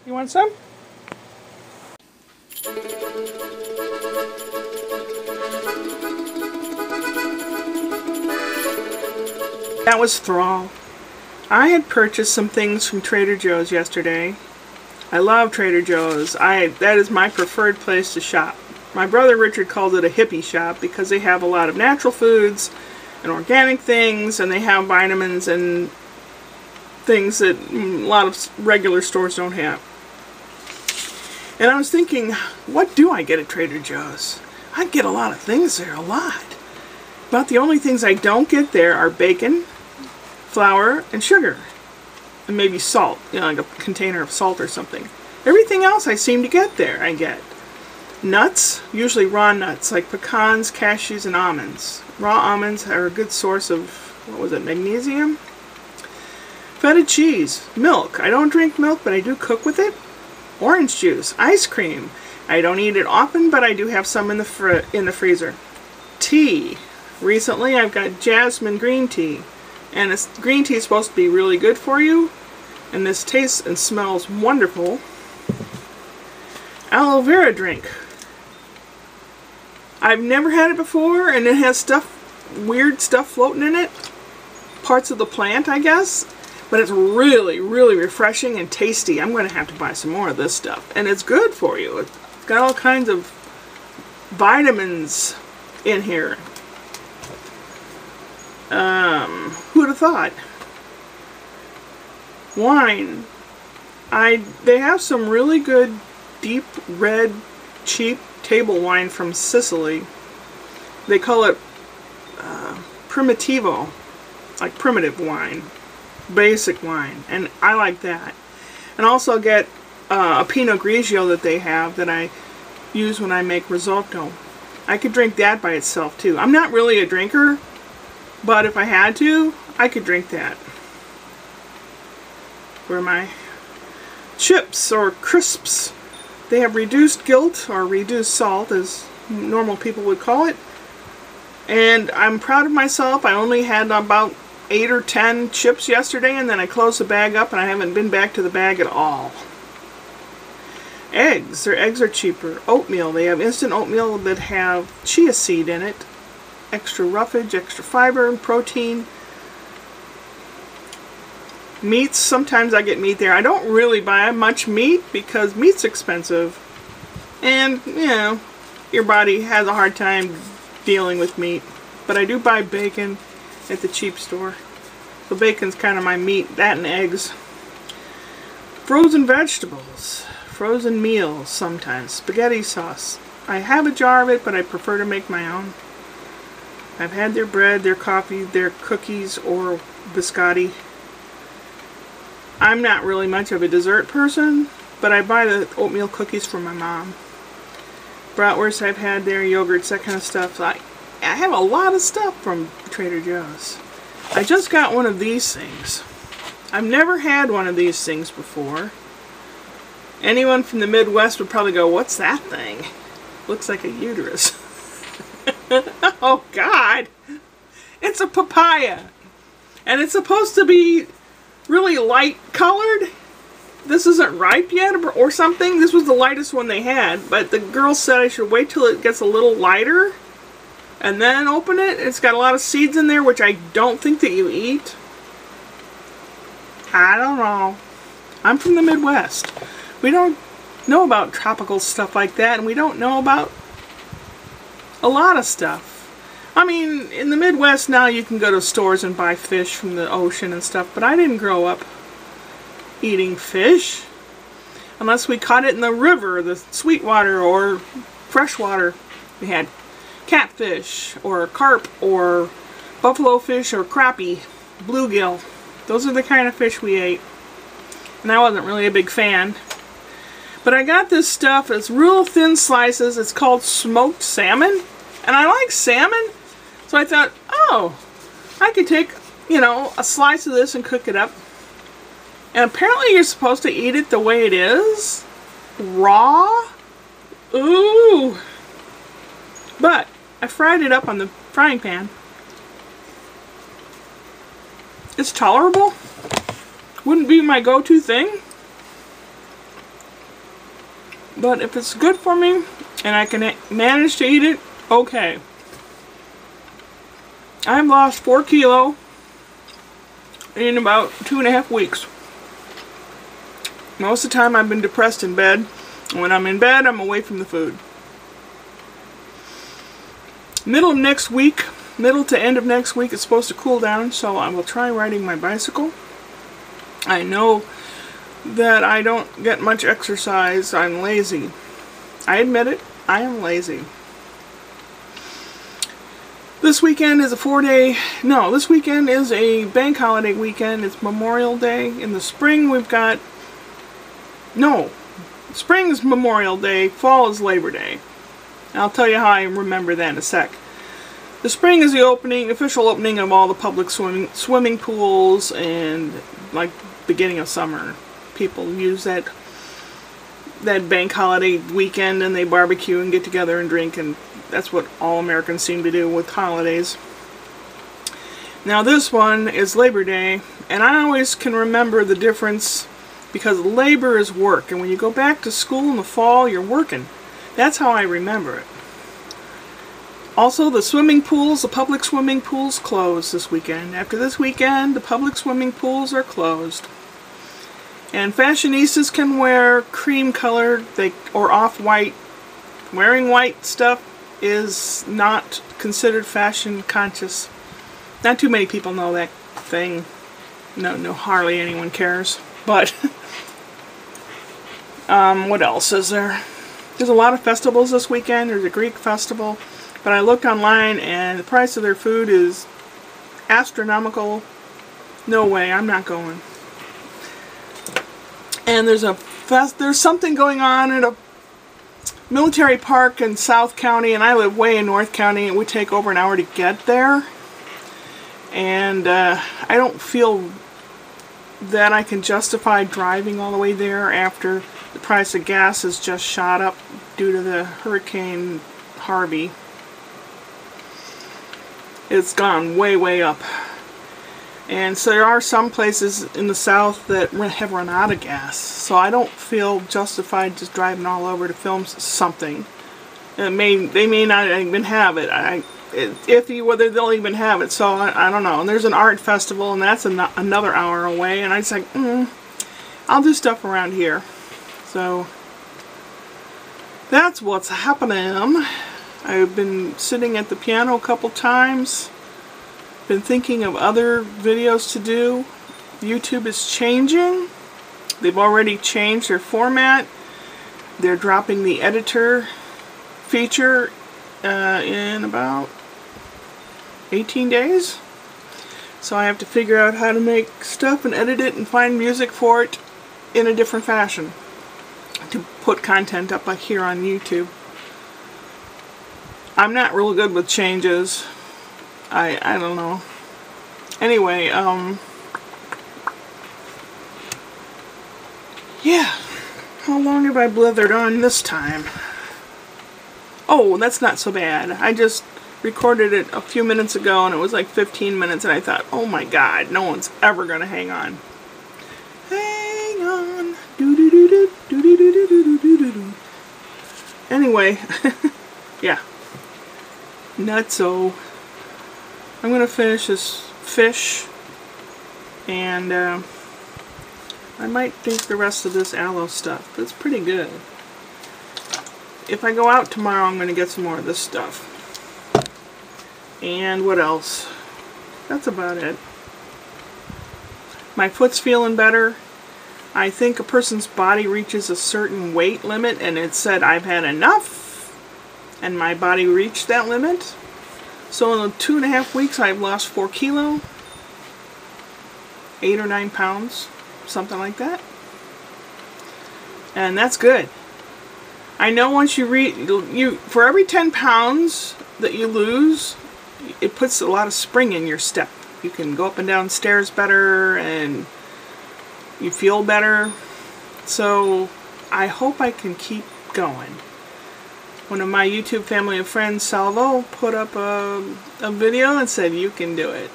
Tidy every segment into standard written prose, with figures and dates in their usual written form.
You want some? That was Thrall. I had purchased some things from Trader Joe's yesterday. I love Trader Joe's. That is my preferred place to shop. My brother Richard calls it a hippie shop because they have a lot of natural foods and organic things, and they have vitamins and things that a lot of regular stores don't have. And I was thinking, what do I get at Trader Joe's? I get a lot of things there, a lot. But the only things I don't get there are bacon, flour, and sugar. And maybe salt, like a container of salt or something. Everything else I seem to get there, I get. Nuts, usually raw nuts, like pecans, cashews, and almonds. Raw almonds are a good source of, magnesium? Feta cheese, milk. I don't drink milk, but I do cook with it. Orange juice, ice cream. I don't eat it often, but I do have some in the freezer. Tea. Recently, I've got jasmine green tea. And green tea is supposed to be really good for you. And this tastes and smells wonderful. Aloe vera drink. I've never had it before, and it has weird stuff floating in it. Parts of the plant, I guess. But it's really, really refreshing and tasty. I'm going to have to buy some more of this stuff. And it's good for you. It's got all kinds of vitamins in here. Who'd have thought? Wine. They have some really good, deep, red, cheap table wine from Sicily. They call it Primitivo. Like primitive wine. Basic wine. And I like that. And also get a Pinot Grigio that they have that I use when I make risotto. I could drink that by itself too. I'm not really a drinker, but if I had to, I could drink that. Where my chips or crisps, they have reduced guilt or reduced salt, as normal people would call it. And I'm proud of myself. I only had about 8 or 10 chips yesterday, and then I closed the bag up and I haven't been back to the bag at all. Eggs. Their eggs are cheaper. Oatmeal. They have instant oatmeal that have chia seed in it. Extra roughage, extra fiber and protein. Meats. Sometimes I get meat there. I don't really buy much meat because meat's expensive. And, you know, your body has a hard time dealing with meat. But I do buy bacon at the cheap store. So bacon's kind of my meat. That and eggs. Frozen vegetables. Frozen meals sometimes. Spaghetti sauce. I have a jar of it, but I prefer to make my own. I've had their bread, their coffee, their cookies, or biscotti. I'm not really much of a dessert person, but I buy the oatmeal cookies for my mom. Bratwurst I've had there, yogurts, that kind of stuff. So I have a lot of stuff from Trader Joe's. I just got one of these things. I've never had one of these things before. Anyone from the Midwest would probably go, what's that thing? Looks like a uterus. Oh God! It's a papaya. And it's supposed to be really light colored. This isn't ripe yet or something. This was the lightest one they had. But the girl said I should wait till it gets a little lighter and then open it. It's got a lot of seeds in there, which I don't think that you eat. I don't know. I'm from the Midwest. We don't know about tropical stuff like that, and we don't know about a lot of stuff. I mean, in the Midwest now you can go to stores and buy fish from the ocean and stuff, but I didn't grow up eating fish unless we caught it in the river, the sweetwater or freshwater. We had catfish or carp or buffalo fish or crappie, bluegill. Those are the kind of fish we ate. And I wasn't really a big fan. But I got this stuff. It's real thin slices. It's called smoked salmon. And I like salmon. So I thought, oh, I could take, you know, a slice of this and cook it up. And apparently you're supposed to eat it the way it is. Raw. Ooh. But I fried it up on the frying pan. It's tolerable. Wouldn't be my go-to thing. But if it's good for me and I can manage to eat it, okay. I've lost 4 kilos in about 2.5 weeks. Most of the time I've been depressed in bed. When I'm in bed, I'm away from the food. Middle to end of next week, it's supposed to cool down, so I will try riding my bicycle. I know that I don't get much exercise. I'm lazy. I admit it, I am lazy. This weekend is this weekend is a bank holiday weekend. It's Memorial Day. In the spring we've got, spring is Memorial Day, fall is Labor Day. I'll tell you how I remember that in a sec. The spring is the official opening of all the public swimming pools, and like beginning of summer, people use that bank holiday weekend and they barbecue and get together and drink, and that's what all Americans seem to do with holidays. Now this one is Labor Day, and I always can remember the difference because labor is work, and when you go back to school in the fall, you're working. That's how I remember it. Also, the public swimming pools close this weekend. After this weekend, the public swimming pools are closed. And fashionistas can wear cream-colored or off-white. Wearing white stuff is not considered fashion conscious. Not too many people know that thing. No, hardly anyone cares. But, what else is there? There's a lot of festivals this weekend. There's a Greek festival. But I looked online and the price of their food is astronomical. No way, I'm not going. And there's something going on at a military park in South County, and I live way in North County. It would take over an hour to get there. And I don't feel that I can justify driving all the way there after the price of gas has just shot up due to the Hurricane Harvey. It's gone way, way up. And so there are some places in the South that have run out of gas. So I don't feel justified just driving all over to film something. They may not even have it. Whether they'll even have it. So I don't know. And there's an art festival, and that's another hour away. And I was like, I'll do stuff around here. So that's what's happening. I've been sitting at the piano a couple times. Been thinking of other videos to do. YouTube is changing. They've already changed their format. They're dropping the editor feature in about 18 days. So I have to figure out how to make stuff and edit it and find music for it in a different fashion to put content up here on YouTube. I'm not real good with changes. I don't know. Anyway, yeah. How long have I blithered on this time? Oh, that's not so bad. I just recorded it a few minutes ago and it was like 15 minutes and I thought, oh my god, no one's ever gonna hang on. Hang on. Do-do-do-do-do-do-do-do-do-do. Anyway, yeah. Nutso. I'm gonna finish this fish, and I might think the rest of this aloe stuff. It's pretty good. If I go out tomorrow, I'm gonna get some more of this stuff. And what else? That's about it. My foot's feeling better. I think a person's body reaches a certain weight limit, and it said I've had enough. And my body reached that limit. So in 2.5 weeks I've lost 4 kilos, 8 or 9 pounds, something like that. And that's good. I know once for every 10 pounds that you lose, it puts a lot of spring in your step. You can go up and down stairs better and you feel better. So I hope I can keep going. One of my YouTube family of friends, Salvo, put up a video and said, you can do it.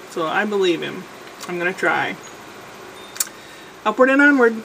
So I believe him. I'm going to try. Upward and onward.